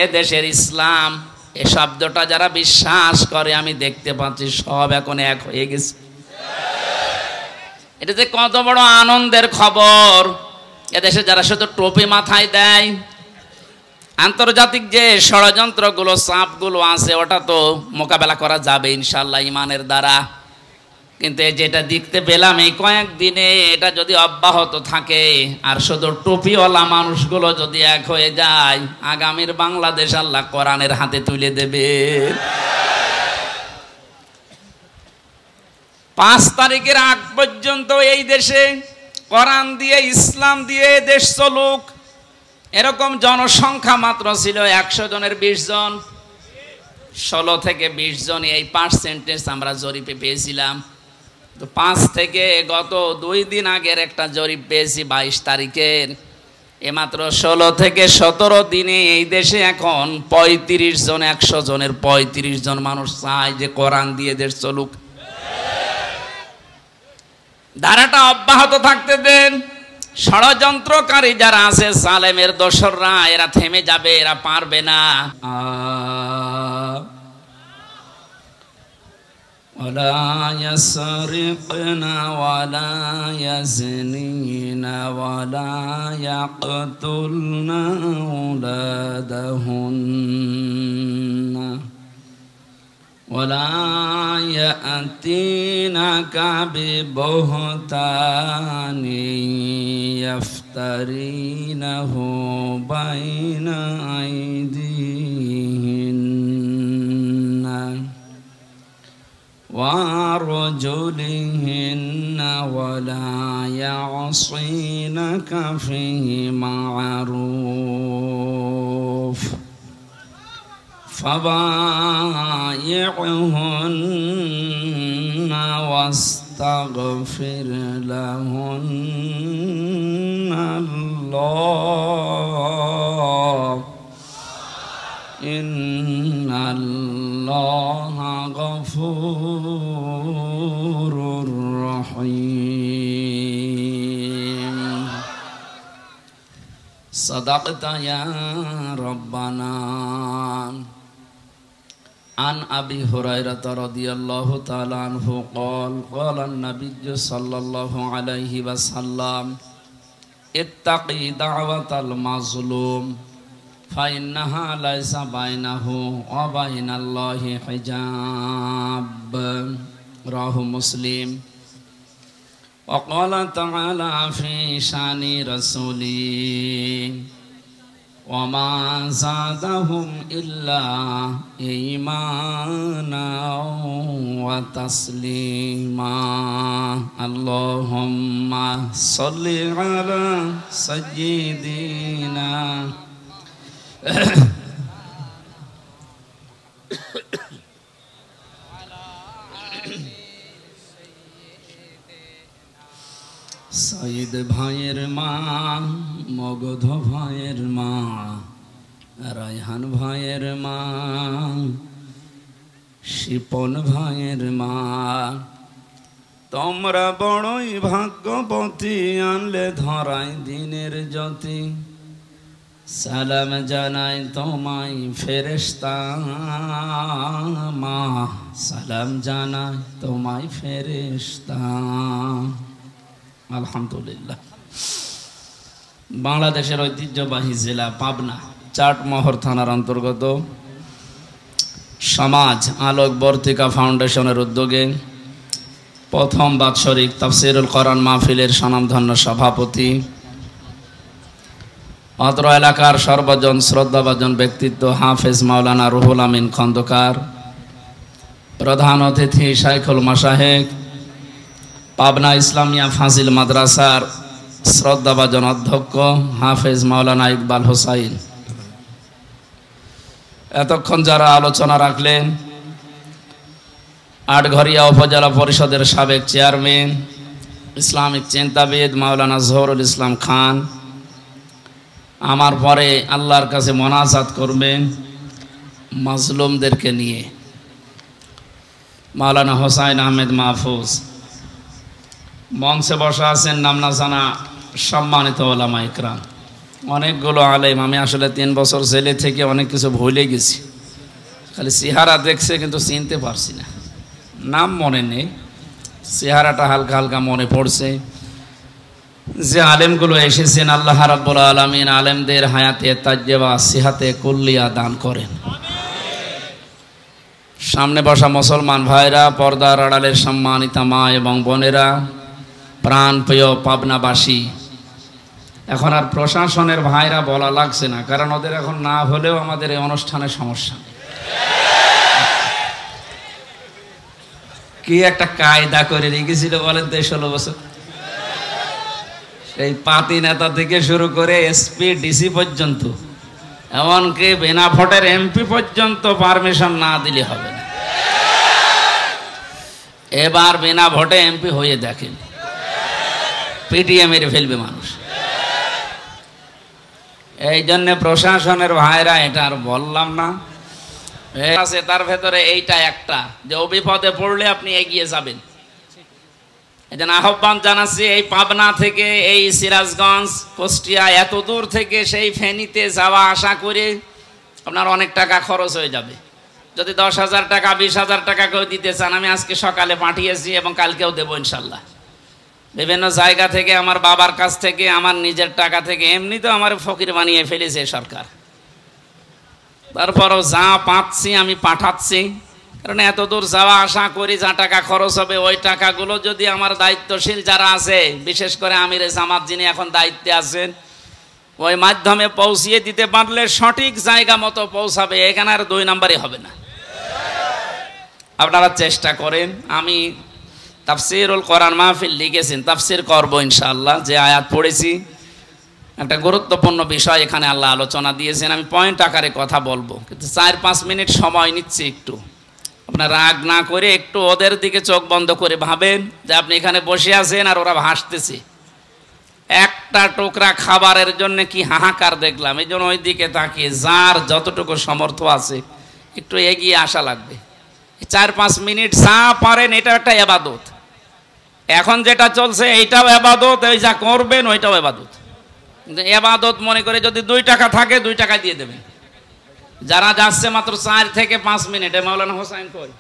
এ দেশের ইসলাম এ শব্দটা যারা বিশ্বাস করে আমি দেখতে পাচ্ছি সব এখন এক হয়ে গেছে। এটা যে কত বড় আনন্দের খবর। এদেশে যারা শুধু টুপি মাথায় দেয়, আন্তর্জাতিক যে ষড়যন্ত্রগুলো চাপগুলো আছে ওটা তো মোকাবেলা করা যাবে ইনশাল্লাহ ইমানের দ্বারা। কিন্তু যেটা দেখতে পেলাম এই কয়েকদিনে, এটা যদি অব্যাহত থাকে আর শুধু টুপিওয়ালা মানুষগুলো যদি এক হয়ে যায়, আগামীর বাংলাদেশ আল্লাহ কোরআনের হাতে তুলে দেবে। 5 তারিখের আগ পর্যন্ত এই দেশে কোরআন দিয়ে ইসলাম দিয়ে দেশ চলুক, এরকম জনসংখ্যা মাত্র ছিল 100 জনের 20 জন। 16 থেকে 20 জন এই পার্সেন্টেজ আমরা জরিপে পেয়েছিলাম। তো 5 থেকে গত 2 দিন আগের একটা জরিপ পেয়েছি 22 তারিখের, এমাত্র 16 থেকে 17 দিনে এই দেশে এখন 35 জন, 100 জনের 35 জন মানুষ চায় যে কোরআন দিয়ে দেশ চলুক। ধারাটা অব্যাহত থাকতে দেন। ষড়যন্ত্রকারী যারা আছে, সালেমের দোসররা, এরা থেমে যাবে, এরা পারবে না। ولا يسرقن ولا يزنين ولا يقتلن أولادهن ولا يأتينك ببهتان يفترينه بين أيديهن وأرجلهن ولا يعصينك في معروف فبايعهن واستغفر لهن الله إن الله غفور رحيم صدقت يا ربنا عن أبي هريرة رضي الله تعالى عنه قال قال النبي صلى الله عليه وسلم اتقي دعوة المظلوم فإنها ليس بينه وبين الله حجاب رواه مسلم وقال تعالى في شان رسوله وما زادهم إلا إيمانا وتسليما اللهم صل على سيدنا সঈদ ভাইয়ের মা, মগধ ভাইয়ের মা, রায়হান ভাইয়ের মা, শিপন ভাইয়ের মা, তোমরা বড়ই ভাগ্যবতী, আনলে ধরাই দিনের জ্যোতি। সালাম জানাই তোমায় ফেরেশতা মা, সালাম জানাই তোমায় ফেরেশতা। আলহামদুলিল্লাহ। বাংলাদেশের ঐতিহ্যবাহী জেলা পাবনা, চাটমোহর থানার অন্তর্গত সমাজ আলোক বর্তিকা ফাউন্ডেশনের উদ্যোগে প্রথম বাৎসরিক তাফসিরুল কোরআন মাহফিলের স্বনামধন্য সভাপতি, অত্র এলাকার সর্বজন শ্রদ্ধাভাজন ব্যক্তিত্ব হাফেজ মাওলানা রুহুল আমিন খন্দকার, প্রধান অতিথি শাইখুল মাশায়েখ, পাবনা ইসলামিয়া ফাজিল মাদ্রাসার শ্রদ্ধাভাজন অধ্যক্ষ হাফেজ মাওলানা ইকবাল হোসাইন, এতক্ষণ যারা আলোচনা রাখলেন, আটঘরিয়া উপজেলা পরিষদের সাবেক চেয়ারম্যান ইসলামিক চিন্তাবিদ মাওলানা জহুরুল ইসলাম খান, আমার পরে আল্লাহর কাছে মোনাজাত করবেন মাজলুমদেরকে নিয়ে মাওলানা হোসাইন আহমেদ মাহফুজ, মঞ্চে বসা আছেন নাম না জানা সম্মানিত ওলামা ইকরাম, অনেকগুলো আলেম, আমি আসলে 3 বছর জেলে থেকে অনেক কিছু ভুলে গেছি, খালি চেহারা দেখছে কিন্তু চিনতে পারছি না, নাম মনে নেই, চেহারাটা হালকা হালকা মনে পড়ছে। যে আলেমগুলো এসেছেন আল্লাহ রাব্বুল আলামিন আলেমদের হায়াতে তাজ্জেবা সিহাতে কুল্লিয়া দান করেন। সামনে বসা মুসলমান ভাইরা, পর্দার আড়ালের সম্মানিতা মা এবং বোনেরা, প্রাণ প্রিয় পাবনাবাসী, এখন আর প্রশাসনের ভাইরা বলা লাগছে না, কারণ ওদের এখন না হলেও আমাদের এই অনুষ্ঠানের সমস্যা। কি একটা কায়দা করে রেখেছিল বলেন তো 16 বছর, সেই পাতি নেতা থেকে শুরু করে এসপি ডিসি পর্যন্ত, এমনকি বিনা ভোটের এমপি পর্যন্ত পারমিশন না দিলে হবে না। এবার বিনা ভোটে এমপি হয়ে দেখেন, পিটিএ মেরে ফেলবে মানুষ। এই জন্য প্রশাসনের ভাইরা, এটা আর বললাম না, আছে তার ভেতরে এইটা একটা, যে বিপদে পড়লে আপনি এগিয়ে যাবেন। এজন্য আহ্বান জানাচ্ছি, এই পাবনা থেকে এই সিরাজগঞ্জ কুষ্টিয়া এত দূর থেকে সেই ফেনীতে যাওয়া আসা করে আপনার অনেক টাকা খরচ হয়ে যাবে। যদি 10,000 টাকা 20,000 টাকা কেউ দিতে চান, আমি আজকে সকালে পাঠিয়েছি এবং কালকেও দেবো ইনশাল্লাহ। বিভিন্ন জায়গা থেকে, আমার বাবার কাছ থেকে, আমার নিজের টাকা থেকে, এমনি তো আমার ফকির বানিয়ে ফেলেছে সরকার, তারপরও যা পাচ্ছি আমি পাঠাচ্ছি। কারণ এত দূর যাওয়া আসা করি, যা টাকা খরচ হবে ওই টাকাগুলো যদি আমার দায়িত্বশীল যারা আছে, বিশেষ করে আমিরে জামাত যিনি এখন দায়িত্বে আছেন, ওই মাধ্যমে পৌঁছিয়ে দিতে পারলে সঠিক জায়গা মতো পৌঁছাবে, এখানে আর 2 নাম্বারই হবে না। আপনারা চেষ্টা করেন। আমি তাফসিরুল কোরআন মাহফিল লিখেছেন, তাফসির করবো ইনশাআল্লাহ। যে আয়াত পড়েছি, একটা গুরুত্বপূর্ণ বিষয় এখানে আল্লাহ আলোচনা দিয়েছেন। আমি পয়েন্ট আকারে কথা বলবো, কিন্তু 4-5 মিনিট সময় নিচ্ছি। একটু আপনার রাগ না করে একটু ওদের দিকে চোখ বন্ধ করে ভাবেন যে আপনি এখানে বসে আছেন আর ওরা হাসতেছে। একটা টুকরা খাবারের জন্য কি হাহাকার দেখলাম, এই জন্য ওই দিকে তাকিয়ে যার যতটুকু সামর্থ্য আছে একটু এগিয়ে আসা লাগবে। 4-5 মিনিট যা পারেন, এটা একটা ইবাদত। এখন যেটা চলছে এইটাও ইবাদত, ওই যা করবেন ওইটাও ইবাদত। কিন্তু ইবাদত মনে করে যদি 2 টাকা থাকে 2 টাকা দিয়ে দেবেন। যারা যাচ্ছে মাত্র 4 থেকে 5 মিনিটে, মাওলানা হোসেন কই,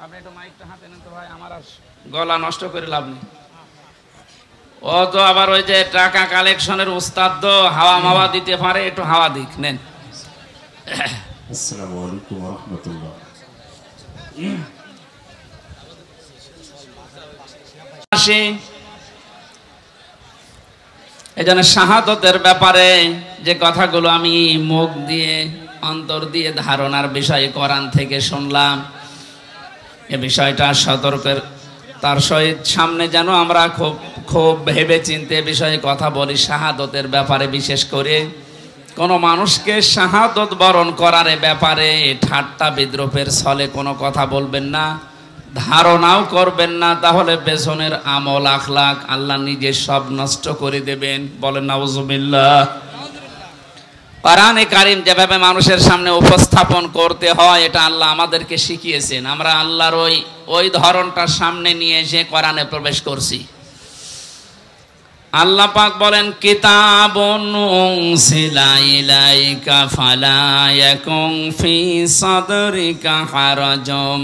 আপনি একটু মাইকটা হাতে নেন তো ভাই, আমার আর গলা নষ্ট করে লাভ নেই। ও তো আবার ওই যে টাকা কালেকশনের উস্তাদ, তো হাওয়া মাওয়া দিতে পারে, একটু হাওয়া দিক নেন। আসসালামু আলাইকুম ওয়া রাহমাতুল্লাহ। এই জন্য শাহাদতের ব্যাপারে যে কথাগুলো আমি মুখ দিয়ে অন্তর দিয়ে ধারণার বিষয়ে কোরআন থেকে শুনলাম, এ বিষয়টা সতর্কের তার সহিত সামনে যেন আমরা খুব ভেবে চিন্তে বিষয়ে কথা বলি। শাহাদতের ব্যাপারে বিশেষ করে কোনো মানুষকে শাহাদত বরণ করার ব্যাপারে ঠাট্টা বিদ্রুপের ছলে কোনো কথা বলবেন না, ধারণাও করবেন না, তাহলে পেছনের আমল আখলাক আল্লাহ নিজে সব নষ্ট করে দেবেন। বলেন নাউজুবিল্লাহ। কোরআনে কারীম যেভাবে মানুষের সামনে উপস্থাপন করতে হয়, এটা আল্লাহ আমাদেরকে শিখিয়েছেন। আমরা আল্লাহর ওই ধরনটা সামনে নিয়ে এসে কোরআনে প্রবেশ করছি। আল্লাহ পাক বলেন, কিতাবুন উনসিলা ইলাইকা ফালা ইয়াকুন ফি সাদরিকা হারাজুম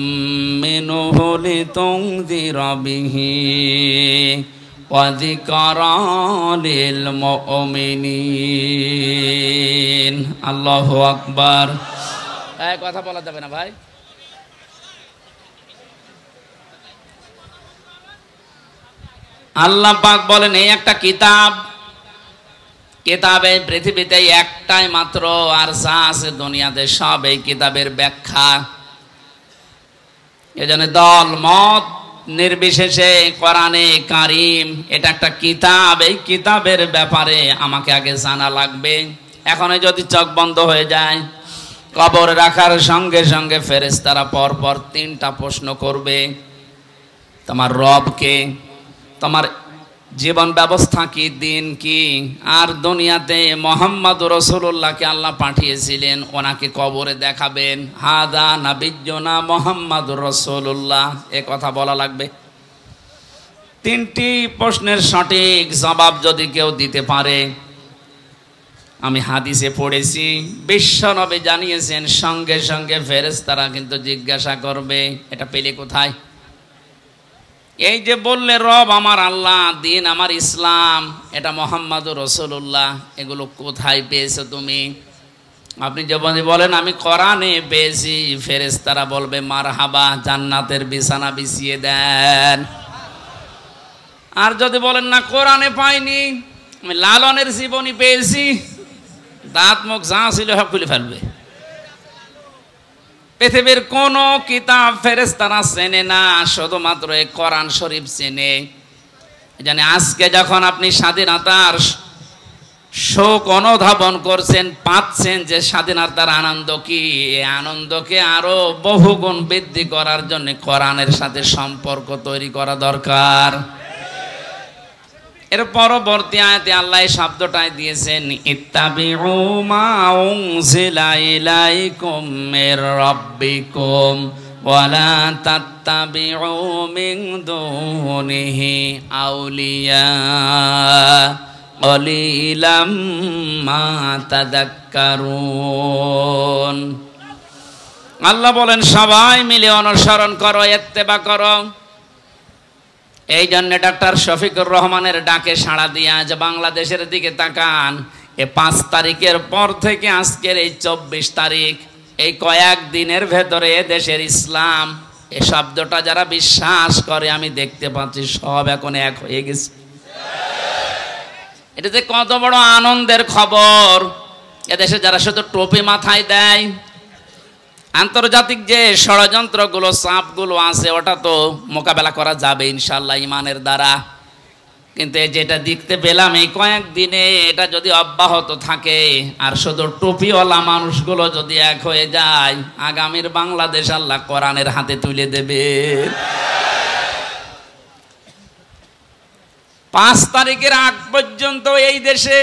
মিনহু লিতুনযিরা বিহি ওয়া যিকরা লিল মুমিনিন। আল্লাহু আকবার। এই কথা বলা যাবে না ভাই। আল্লাহ পাক বলেন, এই একটা কিতাব, কিতাবে পৃথিবীতে একটাই মাত্র, আর যা আছে দুনিয়াতে সব এই কিতাবের ব্যাখ্যা। এজন্য দল মত নির্বিশেষে কোরআনে কারীম এটা একটা কিতাব। এই কিতাবের ব্যাপারে আমাকে আগে জানা লাগবে। এখনই যদি চোখ বন্ধ হয়ে যায়, কবর রাখার সঙ্গে সঙ্গে ফেরেশতারা পরপর 3টা প্রশ্ন করবে। তোমার রবকে, তোমার জীবন ব্যবস্থা কি, দিন কি, আর দুনিয়াতে মোহাম্মদ রাসূলুল্লাহকে আল্লাহ পাঠিয়েছিলেন, ওনাকে কবরে দেখাবেন। হাদা নাবিয়্যুনা মুহাম্মাদুর রাসূলুল্লাহ, এ কথা বলা লাগবে। 3টি প্রশ্নের সঠিক জবাব যদি কেউ দিতে পারে, আমি হাদিসে পড়েছি, বিশ্বনবী জানিয়েছেন সঙ্গে সঙ্গে ফেরেশতারা কিন্তু জিজ্ঞাসা করবে এটা পেলে কোথায়? এই যে বললে রব আমার আল্লাহ, দিন আমার ইসলাম, এটা মুহাম্মাদুর রাসূলুল্লাহ, এগুলো কোথায় পেয়েছো তুমি? আপনি যদি বলেন আমি কোরআনে পেয়েছি, ফেরেশতারা বলবে মারহাবা, জান্নাতের বিছানা বিছিয়ে দেন। আর যদি বলেন না কোরআনে পাইনি, আমি লালনের জীবনী পেয়েছি, দাঁত মুখ যা ছিল সব খুলে ফেলবে। পৃথিবীর কোন কিতাব ফেরেশতারা চেনে না, শুধুমাত্র এই কোরআন শরীফ চেনে। জানে আজকে যখন আপনি স্বাধীনতার শোক অনুধাবন করছেন, পাচ্ছেন যে স্বাধীনতার আনন্দ কি, এই আনন্দকে আরো বহুগুণ বৃদ্ধি করার জন্য কোরআনের সাথে সম্পর্ক তৈরি করা দরকার। এর পরবর্তী আয়াতে আল্লাহ এই শব্দটাই দিয়েছেন ইত্তাবিউ মা উনজিলা ইলাইকুম মির রাব্বিকুম ওয়ালা তাত্তাবিউ মিন দুনিহি আউলিয়া কলিলাম মা তাযাক্কারুন। আল্লাহ বলেন সবাই মিলে অনুসরণ করো, ইত্তেবা করো। এই জন্য ডাক্তার শফিকুর রহমানের ডাকে সাড়া দিয়ে আজ বাংলাদেশের দিকে তাকান। এই 5 তারিখের পর থেকে আজকের এই 24 তারিখ, এই কয়েক দিনের ভেতরে দেশের ইসলাম এই শব্দটা যারা বিশ্বাস করে আমি দেখতে পাচ্ছি সব এখন এক হয়ে গেছে। এটা যে কত বড় আনন্দের খবর। এদেশে যারা শুধু টুপি মাথায় দেয়, আন্তর্জাতিক যে ষড়যন্ত্রগুলো চাপগুলো আছে ওটা তো মোকাবেলা করা যাবে ইনশাল্লাহ ইমানের দ্বারা। কিন্তু যেটা দেখতে পেলাম এই কয়েকদিনে, এটা যদি অব্যাহত থাকে আর শুধু টুপিওয়ালা মানুষগুলো যদি এক হয়ে যায়, আগামীর বাংলাদেশ আল্লাহ কোরআনের হাতে তুলে দেবে। 5 তারিখের আগ পর্যন্ত এই দেশে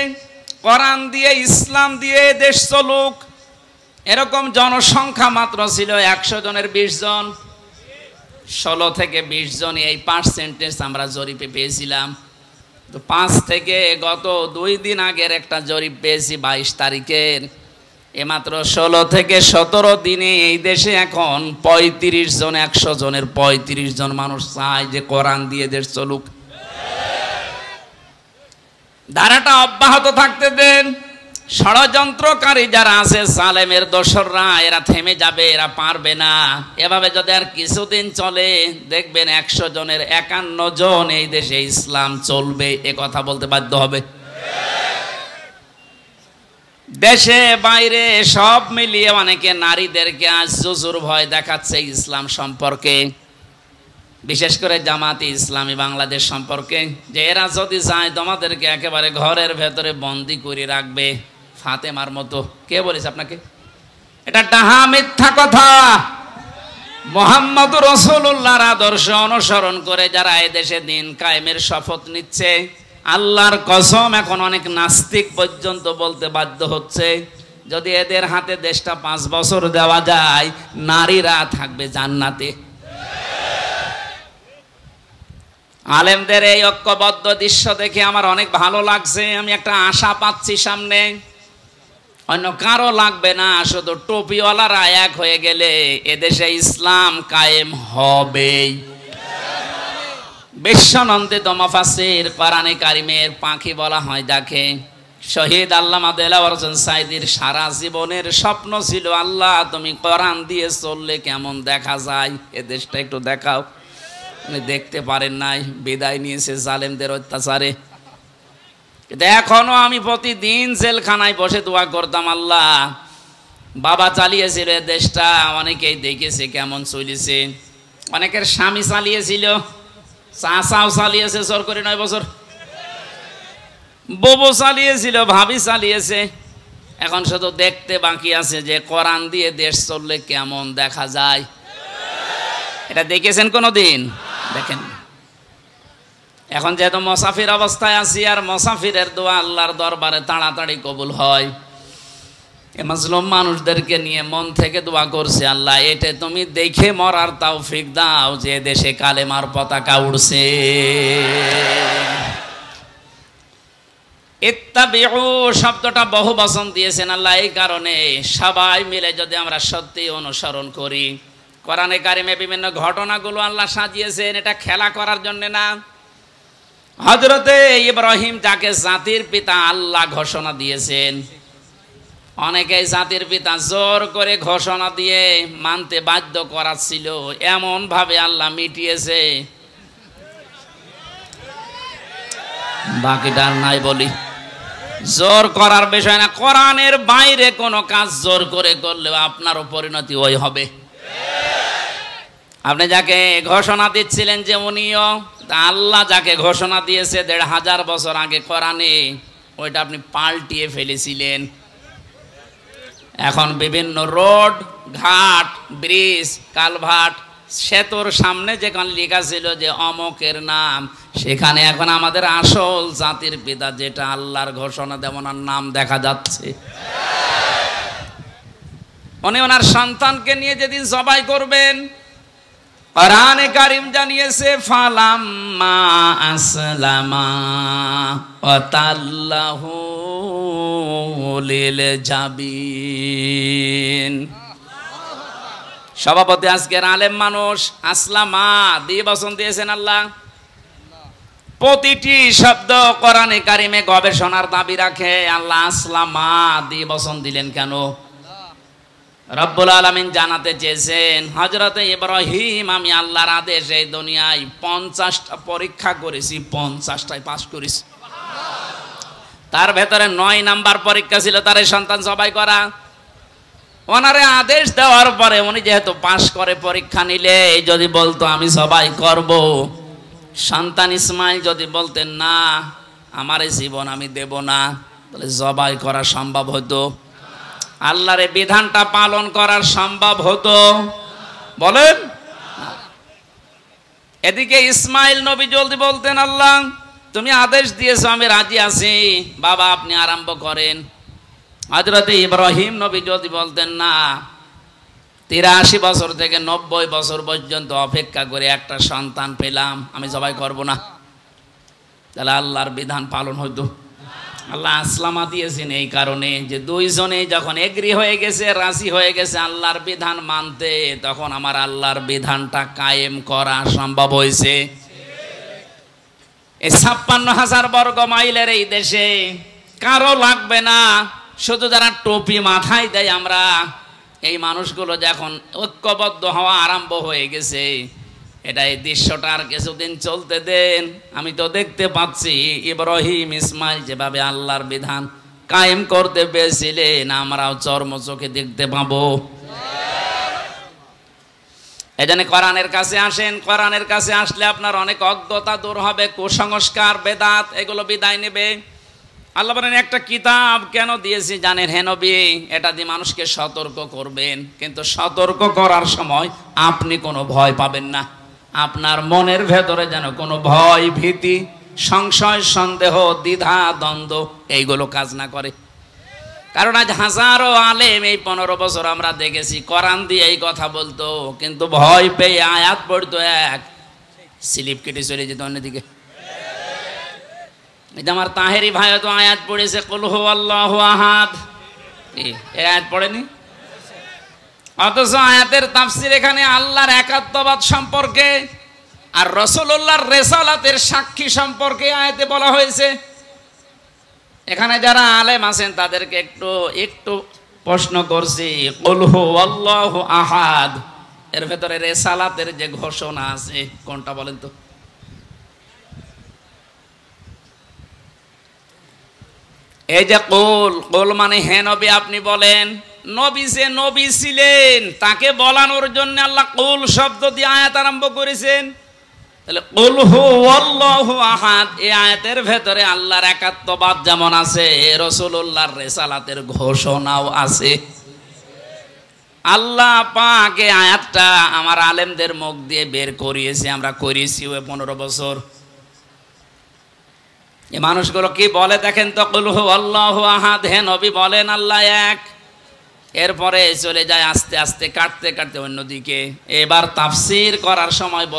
কোরআন দিয়ে ইসলাম দিয়ে দেশ চলুক, এরকম জনসংখ্যা মাত্র ছিল 100 জনের 20 জন। 16 থেকে 20 জন এই পার্সেন্টেজ আমরা জরিপে পেয়েছিলাম। তো 5 থেকে গত 2 দিন আগের একটা জরিপ পেয়েছি 22 তারিখের, এমাত্র 16 থেকে 17 দিনে এই দেশে এখন 35 জন, 100 জনের 35 জন মানুষ চায় যে কোরআন দিয়ে দেশ চলুক। ধারাটা অব্যাহত থাকতে দেন। ষড়যন্ত্রকারী যারা আছে, সালেমের দোসররা, এরা থেমে যাবে, এরা পারবে না। এভাবে যদি আর কিছুদিন চলে, দেখবেন 100 জনের 51 জন এই দেশে ইসলাম চলবে, এ কথা বলতে বাধ্য হবে। দেশে বাইরে সব মিলিয়ে অনেকে নারীদেরকে আজ জুজুর ভয় দেখাচ্ছে ইসলাম সম্পর্কে, বিশেষ করে জামাতে ইসলামী বাংলাদেশ সম্পর্কে, যে এরা যদি চায় তোমাদেরকে একেবারে ঘরের ভেতরে বন্দি করে রাখবে ফাতেমার মতো। কে বলেছে আপনাকে? এটা ডাহা মিথ্যা কথা। মুহাম্মদুর রাসূলুল্লাহর আদর্শ অনুসরণ করে যারা এই দেশে দিন কায়েমের শপথ নিচ্ছে, আল্লাহর কসম এখন অনেক নাস্তিক পর্যন্ত বলতে বাধ্য হচ্ছে যদি এদের হাতে দেশটা 5 বছর দেওয়া যায়, নারীরা থাকবে জান্নাতে। আলেমদের এই ঐক্যবদ্ধ দৃশ্য দেখে আমার অনেক ভালো লাগছে। আমি একটা আশা পাচ্ছি সামনে, অন্য কারো লাগবে না, শুধু টুপিওয়ালারা এক হয়ে গেলে এদেশে ইসলাম কায়েম হবেই। বিশ্বনন্দিত মুফাসসির কোরআনে কারিমের পাখি বলা হয় যাকে, শহীদ আল্লামা দেলাওয়ার হোসেন সাঈদীর সারা জীবনের স্বপ্ন ছিল, আল্লাহ তুমি কোরআন দিয়ে চললে কেমন দেখা যায়, এ দেশটা একটু দেখাও। উনি দেখতে পারেন নাই, বিদায় নিয়েছে জালেমদের অত্যাচারে। কিন্তু এখনো আমি প্রতিদিন জেলখানায় বসে দোয়া করতাম, আল্লাহ বাবা চালিয়েছিল এ দেশটা, অনেকেই দেখেছে কেমন চলেছে। অনেকের স্বামী চালিয়েছিল, চাচাও চালিয়েছে জোর করে 9 বছর, বউ চালিয়েছিল, ভাবি চালিয়েছে। এখন শুধু দেখতে বাকি আছে যে কোরআন দিয়ে দেশ চললে কেমন দেখা যায়। এটা দেখেছেন কোনোদিন? দেখেন। এখন যেহেতু মুসাফির অবস্থায় আছি, আর মুসাফিরের দোয়া আল্লাহর দরবারে তাড়াতাড়ি কবুল হয়। এই মাজলুম মানুষদেরকে নিয়ে মন থেকে দোয়া করছে, আল্লাহ এটা তুমি দেখে মরার তৌফিক দাও যে দেশে কালেমার পতাকা উড়ছে। ইত্তাবিউ শব্দটা বহু বচন দিয়েছেন আল্লাহ এই কারণে সবাই মিলে যদি আমরা সত্যি অনুসরণ করি। কোরআনে কারিমে বিভিন্ন ঘটনাগুলো আল্লাহ সাজিয়েছেন, এটা খেলা করার জন্য না। হযরতে ইব্রাহিম যাকে জাতির পিতা আল্লাহ ঘোষণা দিয়েছেন, অনেকেই জাতির পিতা জোর করে ঘোষণা দিয়ে মানতে বাধ্য করাচ্ছিল, এমন ভাবে আল্লাহ মিটিয়েছে, বাকিটা নাই বলি। জোর করার বিষয় না, কোরআনের বাইরে কোনো কাজ জোর করে করলেও আপনারও পরিণতি ওই হবে। আপনি যাকে ঘোষণা দিচ্ছিলেন যে উনিও, আল্লাহ যাকে ঘোষণা দিয়েছে ১৫০০ বছর আগে কোরআনে, ওইটা আপনি পাল্টিয়ে ফেলেছিলেন। এখন বিভিন্ন রোড, ঘাট, ব্রিজ, কালভার্ট, সেতুর সামনে যেখানে লেখা ছিল যে অমকের নাম, সেখানে এখন আমাদের আসল জাতির পিতা যেটা আল্লাহর ঘোষণা দেওয়ার নাম দেখা যাচ্ছে। উনি ওনার সন্তানকে নিয়ে যেদিন জবাই করবেন, কোরআনে কারীম জানিয়েছে ফালাম্মা আসলামা ওয়া তাল্লাহু লিল জাবিন। সভাপতি আজকের আলেম মানুষ, আসলামা দিয়ে বচন দিয়েছেন আল্লাহ। প্রতিটি শব্দ কোরআনে কারিমে গবেষণার দাবি রাখে। আল্লাহ আসলামা দিয়ে বচন দিলেন কেন? রব্বুল আলামিন জানাতে চেয়েছেন হযরতে ইব্রাহিম, আমি আল্লাহর আদেশ এই দুনিয়ায় 50টা পরীক্ষা করেছি, 50টায় পাস করেছি। তার ভেতরে 9 নাম্বার পরীক্ষা ছিল তার সন্তান জবাই করা। ওনারে আদেশ দেওয়ার পরে উনি যেহেতু পাস করে পরীক্ষা নিলে, যদি বলতো আমি জবাই করব, সন্তান ইসমাইল যদি বলতেন না আমার এই জীবন আমি দেব না, তাহলে জবাই করা সম্ভব হতো? আল্লাহর বিধানটা পালন করা সম্ভব হতো? বলেন। এদিকে ইসমাইল নবী জলদি বলতেন আল্লাহ তুমি আদেশ দিয়েছো, আমি রাজি আছি, বাবা আপনি আরম্ভ করেন। হযরতে ইব্রাহিম নবী যদি বলতেন না, 83 বছর থেকে 90 বছর পর্যন্ত অপেক্ষা করে একটা সন্তান পেলাম, আমি জবাই করব না, তাহলে আল্লাহর বিধান পালন হতো? আল্লাহ আসলামা দিয়েছেন এই কারণে যে দুইজনেই যখন এগ্রি হয়ে গেছে, রাজি হয়ে গেছে আল্লাহর বিধান মানতে, তখন আমার আল্লাহর বিধানটা কায়েম করা সম্ভব হয়েছে। এই 56,000 বর্গ মাইলের এই দেশে কারো লাগবে না, শুধু যারা টুপি মাথায় দেয় আমরা, এই মানুষগুলো যখন ঐক্যবদ্ধ হওয়া আরম্ভ হয়ে গেছে, এটা এই দৃশ্যটা আর কিছুদিন চলতে দেন। আমি তো দেখতে পাচ্ছি ইব্রাহিম ইসমাইল যেভাবে আল্লাহর বিধান কায়েম করতে পেরেছিলেন, আমরাও চর্ম চোখে দেখতে পাবো। এজন্য কোরআনের কাছে আসেন। কোরআনের কাছে আসলে আপনার অনেক অজ্ঞতা দূর হবে, কুসংস্কার, বেদাত এগুলো বিদায় নেবে। আল্লাহ বলেন একটা কিতাব কেন দিয়েছি জানেন হে নবী? এটা দিয়ে মানুষকে সতর্ক করবেন, কিন্তু সতর্ক করার সময় আপনি কোনো ভয় পাবেন না। আপনার মনের ভেতরে যেন কোনো ভয়, ভীতি, সংশয়, সন্দেহ, দ্বিধা, দ্বন্দ্ব এইগুলো কাজ না করে। কারণ আজ হাজারো আলেম এই 15 বছর আমরা দেখেছি কোরআন দিয়ে এই কথা বলতো, কিন্তু ভয় পেয়ে আয়াত পড়তো, এক স্লিপ কেটে চলে যেত অন্যদিকে। এই যে আমার তাহেরি ভাই তো আয়াত পড়েছে কুল হুয়াল্লাহু আহাদ, এই আয়াত পড়েনি? অথচ আয়াতের তাফসীর এখানে আল্লাহর একাত্মবাদ সম্পর্কে আর রাসূলুল্লাহর রিসালাতের সাক্ষী সম্পর্কে আয়াতে বলা হয়েছে। এখানে যারা আলেম আছেন তাদেরকে একটু প্রশ্ন করছি, কুল হুয়াল্লাহু আহাদ এর ভেতরে রিসালাতের যে ঘোষণা আছে কোনটা বলেন তো? এই যে কুল মানে হে নবী আপনি বলেন, নবী যে নবী ছিলেন তাকে বলানোর জন্য আল্লাহ কুল শব্দ দিয়ে আয়াত আরম্ভ করেছেন। তাহলে কুল হুয়াল্লাহু আহাদ এই আয়াতের ভেতরে আল্লাহর একাত্মবাদ যেমন আছে, রাসূলুল্লাহর রিসালাতের ঘোষণাও আছে। আল্লাহ পাক এই আয়াতটা আমার আলেমদের মুখ দিয়ে বের করিয়েছে, আমরা করিয়েছি ওই 15 বছর। এই মানুষগুলো কি বলে দেখেন তো, কুল হুয়াল্লাহু আহাদ হে নবী বলেন আল্লাহ এক, এরপরে চলে যায় আস্তে আস্তে কাটতে কাটতে অন্যদিকে। এবার তাফসীর করার সময় বল